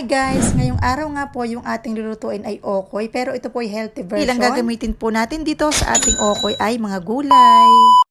Hi guys! Ngayong araw nga po yung ating lulutuin ay okoy, pero ito po ay healthy version. Ilang gagamitin po natin dito sa ating okoy ay mga gulay.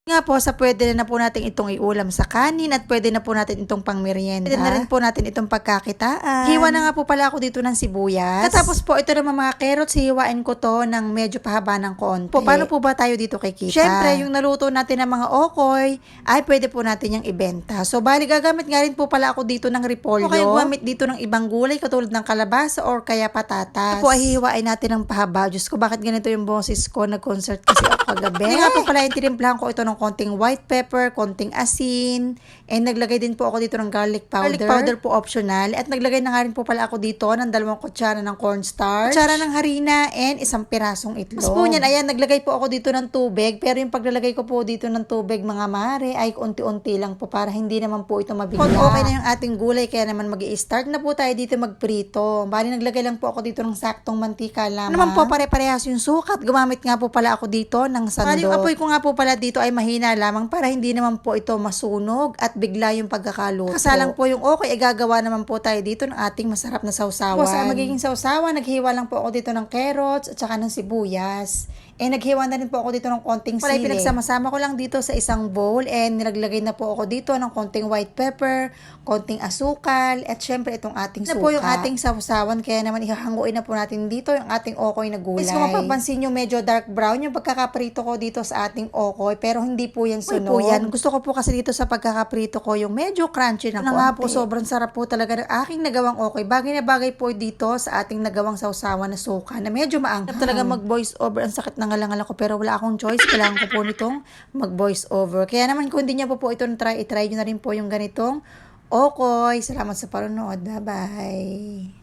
Nga po sa pwede na po natin itong iulam sa kanin at pwede na po natin itong pangmerienda. Pwede na rin po natin itong pagkakitaan. Hiwa na nga po pala ako dito ng sibuyas. Katapos po ito naman mga carrots, hiwain ko to ng medyo pahaba ng konti. Paano po ba tayo dito kikita? Syempre, yung naluto natin ng mga okoy ay pwede po natin yung ibenta. So bali gagamit nga rin po pala ako dito ng repolyo. O kaya gumamit dito ng ibang gulay katulad ng kalabasa or kaya patatas. Ito po ay hihiwain natin ng pahaba. Diyos ko, bakit ganito yung boses ko? Nag-concert kasi ako kagabi. Hindi nga po pala yung tinimplahan ko ito ng konting white pepper, konting asin, and naglagay din po ako dito ng garlic powder. Garlic powder po optional. At naglagay na nga rin po pala ako dito ng 2 kutsara ng cornstarch, kutsara ng harina, and 1 pirasong itlog. Mas po niyan, ayan, naglagay po ako dito ng tubig, pero yung paglalagay ko po dito ng tubig, mga mare, ay unti-unti lang po para hindi naman po ito mabigla. Kung okay na yung ating gulay, kaya naman mag-i-start na po tayo dito magprito. Bali, naglagay lang po ako dito ng saktong mantika lamang. Naman po, pare-parehas yung sukat. Gumamit nga po pala ako dito ng sandok. Bali, yung apoy ko nga po pala dito ay mahina lamang para hindi naman po ito masunog at bigla yung pagkakaluto. Kasalang po yung okay, gagawa naman po tayo dito ng ating masarap na sausawan. Po sa magiging sausawan, naghiwa lang po ako dito ng carrots at saka ng sibuyas. Naghiwa na rin po ako dito ng konting sili. Pinagsama-sama ko lang dito sa isang bowl and nilaglagay na po ako dito ng konting white pepper, konting asukal, at syempre itong ating suka. Na po yung ating sausawan, kaya naman ihahanguin na po natin dito yung ating okoy na gulay. Kung mapapansin nyo, medyo dark brown yung pagkakaprito ko dito sa ating okoy, pero hindi po yan sunog. Po yan. Gusto ko po kasi dito sa pagkakaprito ko yung medyo crunchy ng konti. Nga po, sobrang sarap po talaga ng aking nagawang okoy. Bagay na bagay po dito sa ating nagawang sausawan na suka na medyo maanghang. Talaga mag-voice over, ang sakit ng ngalangal ako, pero wala akong choice. Kailangan ko po nitong mag-voice over. Kaya naman kung hindi niya po ito na-try, i-try nyo na rin po yung ganitong okoy. Salamat sa panonood. Bye-bye!